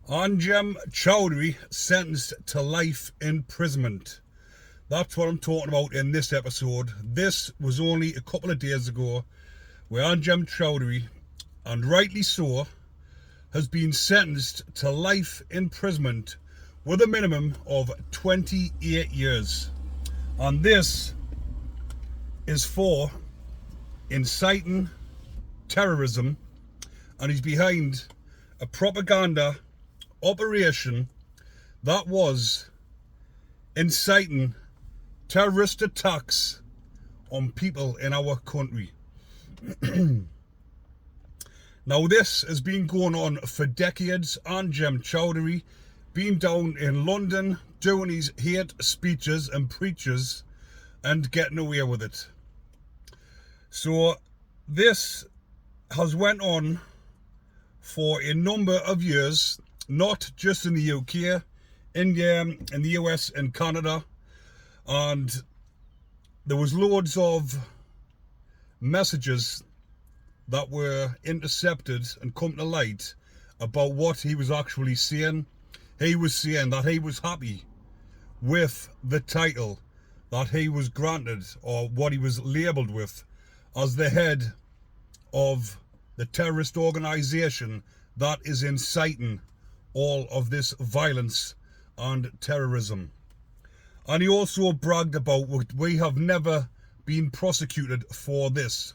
Anjem Choudary sentenced to life imprisonment. That's what I'm talking about in this episode. This was only a couple of days ago where Anjem Choudary, and rightly so, has been sentenced to life imprisonment with a minimum of 28 years. And this is for inciting terrorism, and he's behind a propaganda operation that was inciting terrorist attacks on people in our country. Now, this has been going on for decades. Anjem Choudary been down in London doing his hate speeches and preaches and getting away with it. So this has went on for a number of years, not just in the UK, in the US and Canada, and there was loads of messages that were intercepted and come to light about what he was actually saying. He was saying that he was happy with the title that he was granted, or what he was labelled with, as the head of the terrorist organisation that is inciting all of this violence and terrorism. And he also bragged about, we have never been prosecuted for this.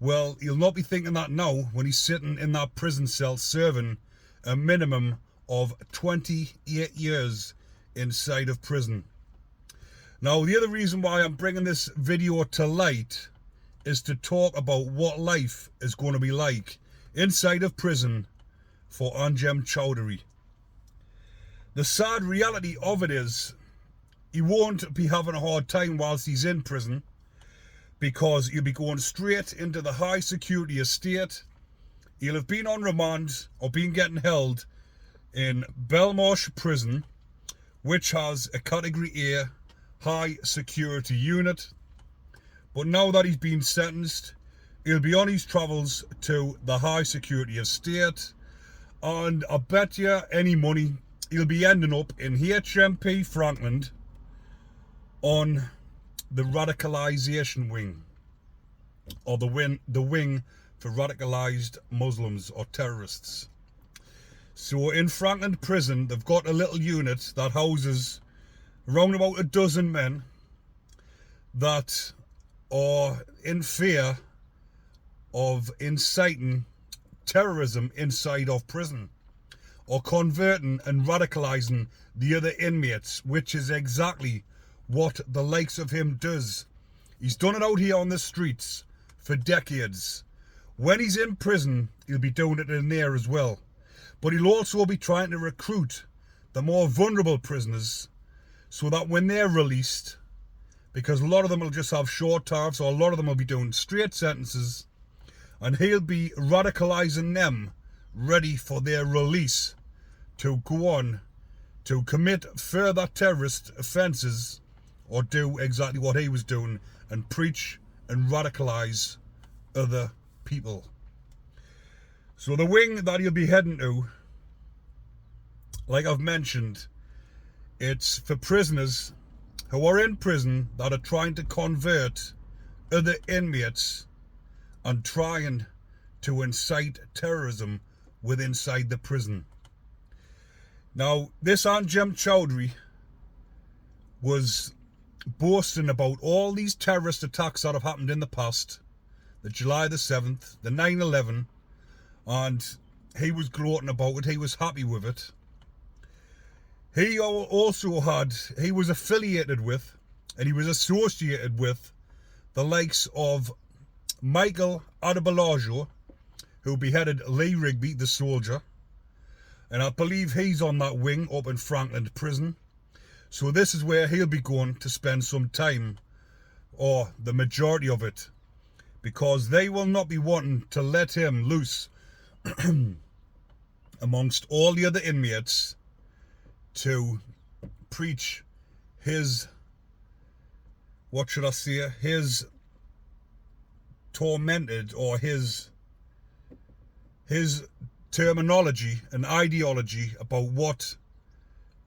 Well, he'll not be thinking that now when he's sitting in that prison cell serving a minimum of 28 years inside of prison. Now, the other reason why I'm bringing this video to light is to talk about what life is going to be like inside of prison for Anjem Choudary. The sad reality of it is he won't be having a hard time whilst he's in prison, because he'll be going straight into the high security estate. He'll have been on remand or been getting held in Belmarsh prison, which has a category A high security unit. But now that he's been sentenced, he'll be on his travels to the high security estate, and I bet you any money he'll be ending up in HMP Franklin on the radicalization wing, or the wing for radicalized Muslims or terrorists. So in Franklin prison, they've got a little unit that houses around about a dozen men that are in fear of inciting terrorism inside of prison, or converting and radicalizing the other inmates, which is exactly what the likes of him does. He's done it out here on the streets for decades. When he's in prison, he'll be doing it in there as well. But he'll also be trying to recruit the more vulnerable prisoners, so that when they're released, because a lot of them will just have short times, so a lot of them will be doing straight sentences, and he'll be radicalizing them, ready for their release to go on to commit further terrorist offences, or do exactly what he was doing and preach and radicalise other people. So the wing that he'll be heading to, like I've mentioned, it's for prisoners who are in prison that are trying to convert other inmates and trying to incite terrorism inside the prison. Now, this Anjem Choudary was boasting about all these terrorist attacks that have happened in the past, the July the 7th, the 9/11, and he was gloating about it. He was happy with it. He was affiliated with, and he was associated with, the likes of Michael Adebolajo, who beheaded Lee Rigby, the soldier, and I believe he's on that wing up in Franklin prison. So this is where he'll be going to spend some time, or the majority of it, because they will not be wanting to let him loose amongst all the other inmates to preach his, his tormented, or his terminology and ideology about what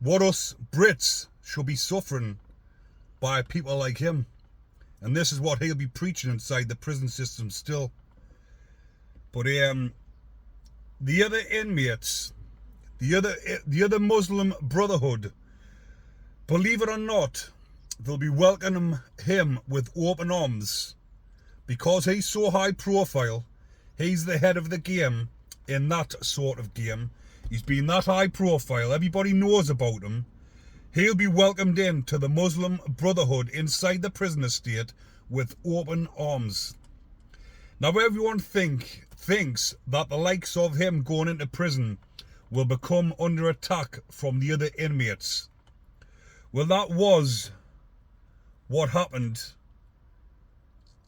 us Brits should be suffering by people like him. And this is what he'll be preaching inside the prison system still. But the other inmates, the other Muslim Brotherhood, believe it or not, they'll be welcoming him with open arms. Because he's so high profile, he's the head of the game in that sort of game. He's been that high profile, everybody knows about him. He'll be welcomed in to the Muslim Brotherhood inside the prison estate with open arms. Now everyone thinks that the likes of him going into prison will become under attack from the other inmates. Well, that was what happened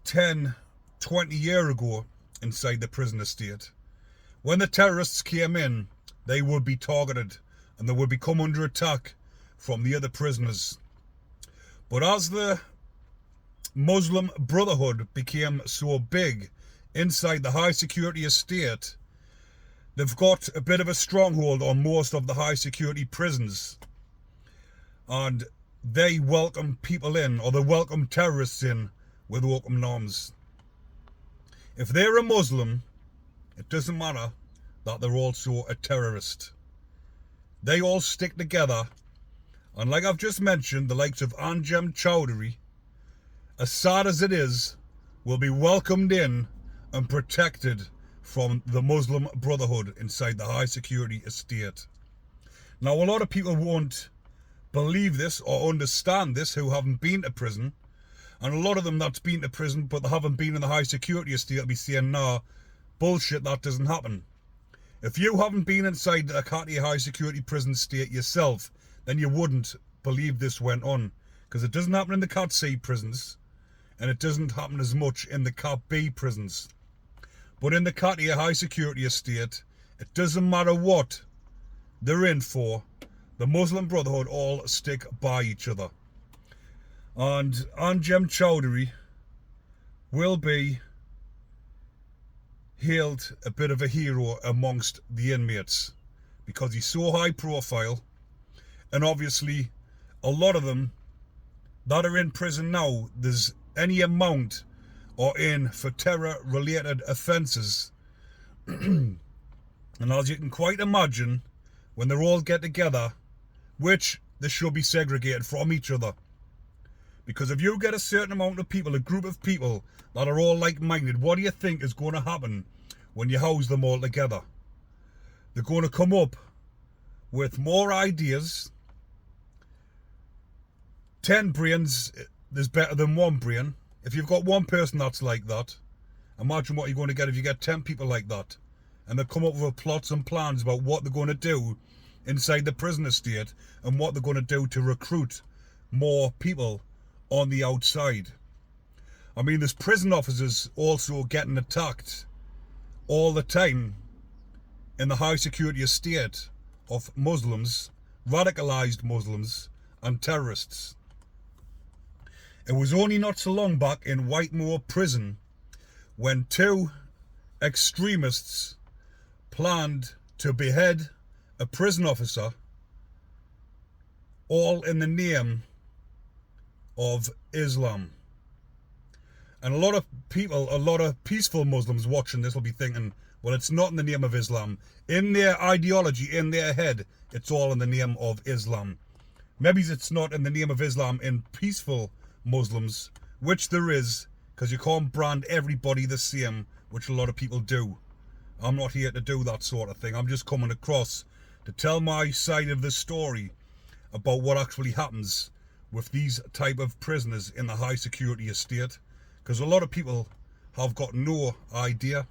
10, 20 years ago inside the prison estate. When the terrorists came in, they would be targeted and they would become under attack from the other prisoners. But as the Muslim Brotherhood became so big inside the high security estate, they've got a bit of a stronghold on most of the high security prisons. And they welcome people in, or they welcome terrorists in with open arms. If they're a Muslim, it doesn't matter that they're also a terrorist. They all stick together, and like I've just mentioned, the likes of Anjem Choudary, as sad as it is, will be welcomed in and protected from the Muslim Brotherhood inside the high security estate. Now, a lot of people won't believe this or understand this who haven't been to prison, and a lot of them that's been to prison but they haven't been in the high security estate will be saying, nah, bullshit, that doesn't happen. If you haven't been inside a Katia high security prison state yourself, then you wouldn't believe this went on, because it doesn't happen in the Cat C prisons, and it doesn't happen as much in the Cat B prisons. But in the Katia high security estate, it doesn't matter what they're in for, the Muslim Brotherhood all stick by each other. And Anjem Choudary will be hailed a bit of a hero amongst the inmates because he's so high profile, and obviously a lot of them that are in prison now, there's any amount or in for terror related offences. And as you can quite imagine, when they all get together, which they should be segregated from each other, because if you get a certain amount of people, a group of people that are all like-minded, what do you think is going to happen when you house them all together? They're going to come up with more ideas. 10 brains is better than 1 brain. If you've got one person that's like that, imagine what you're going to get if you get 10 people like that. And they come up with plots and plans about what they're going to do inside the prison estate and what they're going to do to recruit more people on the outside. I mean, there's prison officers also getting attacked all the time in the high security estate of Muslims, radicalized Muslims and terrorists. It was only not so long back in Whitemoor prison when 2 extremists planned to behead a prison officer, all in the name of Islam. And a lot of people, a lot of peaceful Muslims watching this will be thinking, well, it's not in the name of Islam. In their ideology, in their head, it's all in the name of Islam. Maybe it's not in the name of Islam in peaceful Muslims, which there is, because you can't brand everybody the same, which a lot of people do. I'm not here to do that sort of thing. I'm just coming across to tell my side of the story about what actually happens with these type of prisoners in the high security estate, because a lot of people have got no idea,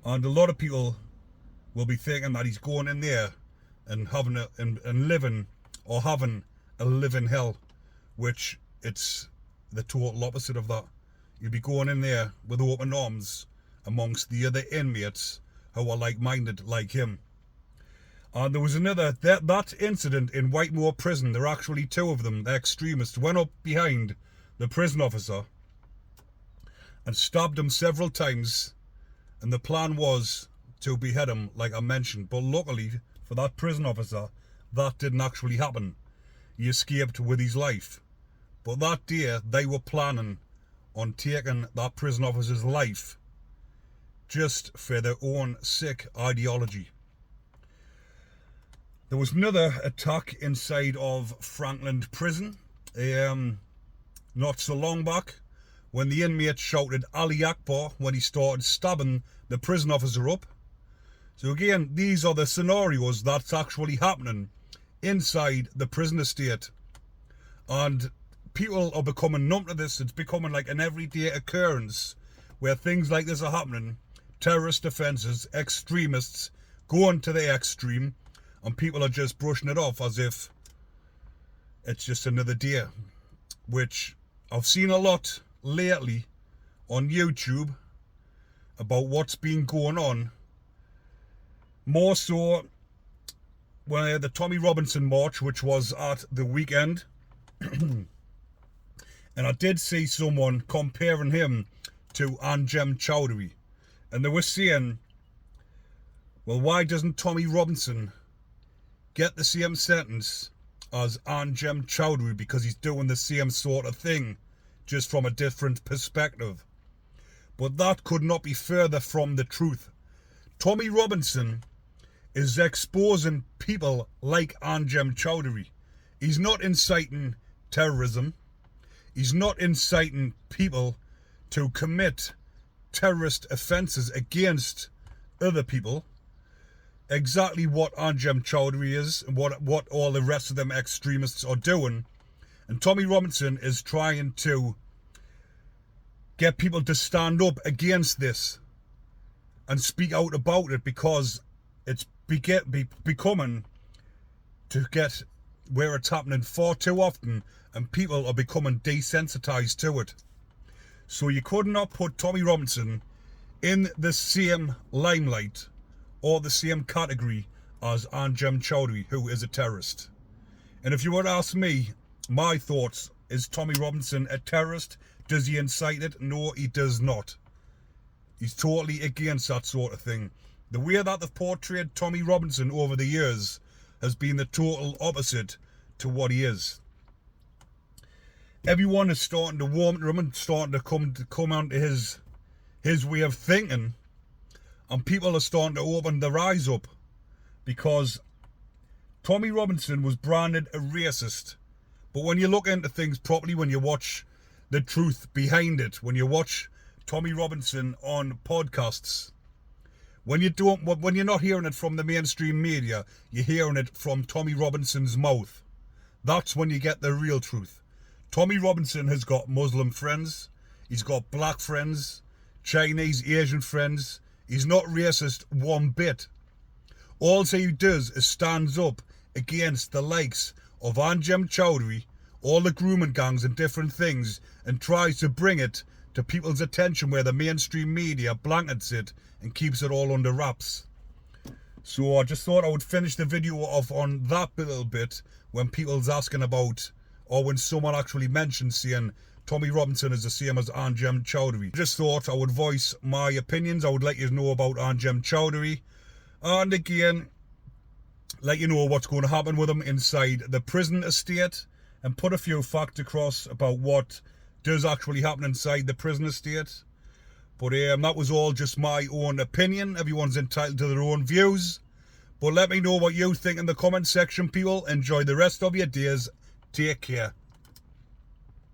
and a lot of people will be thinking that he's going in there and having and living or having a living hell, which it's the total opposite of that. You'll be going in there with open arms amongst the other inmates who are like-minded like him. And there was another, that incident in Whitemoor prison, there are actually 2 of them, the extremists, went up behind the prison officer and stabbed him several times, and the plan was to behead him, like I mentioned. But luckily for that prison officer, that didn't actually happen. He escaped with his life. But that day, they were planning on taking that prison officer's life just for their own sick ideology. There was another attack inside of Franklin Prison not so long back, when the inmate shouted Ali Akbar when he started stabbing the prison officer up. So again, these are the scenarios that's actually happening inside the prison estate. And people are becoming numb to this. It's becoming like an everyday occurrence where things like this are happening. Terrorist offences, extremists going to the extreme, and people are just brushing it off as if it's just another day, which I've seen a lot lately on YouTube about what's been going on. More so when the Tommy Robinson march, which was at the weekend, and I did see someone comparing him to Anjem Choudary, and they were saying, well, why doesn't Tommy Robinson get the same sentence as Anjem Choudary, because he's doing the same sort of thing, just from a different perspective? But that could not be further from the truth. Tommy Robinson is exposing people like Anjem Choudary. He's not inciting terrorism. He's not inciting people to commit terrorist offences against other people. Exactly what Anjem Choudary is and what all the rest of them extremists are doing. And Tommy Robinson is trying to get people to stand up against this and speak out about it, because it's becoming to get where it's happening far too often, and people are becoming desensitized to it. So you could not put Tommy Robinson in the same limelight or the same category as Anjem Choudary, who is a terrorist. And if you were to ask me, my thoughts, is Tommy Robinson a terrorist? Does he incite it? No, he does not. He's totally against that sort of thing. The way that they've portrayed Tommy Robinson over the years has been the total opposite to what he is. Everyone is starting to warm to him and starting to come onto his way of thinking, and people are starting to open their eyes up, because Tommy Robinson was branded a racist. But when you look into things properly, when you watch the truth behind it, when you watch Tommy Robinson on podcasts, when you're not hearing it from the mainstream media, you're hearing it from Tommy Robinson's mouth. That's when you get the real truth. Tommy Robinson has got Muslim friends, he's got black friends, Chinese, Asian friends. He's not racist one bit. All he does is stands up against the likes of Anjem Choudary, all the grooming gangs and different things, and tries to bring it to people's attention where the mainstream media blankets it and keeps it all under wraps. So I just thought I would finish the video off on that little bit, when people's asking about, or when someone actually mentions saying Tommy Robinson is the same as Anjem Choudary. Just thought I would voice my opinions. I would let you know about Anjem Choudary, and again let you know what's going to happen with him inside the prison estate, and put a few facts across about what does actually happen inside the prison estate. But that was all just my own opinion. Everyone's entitled to their own views. But let me know what you think in the comment section, people. Enjoy the rest of your days. Take care.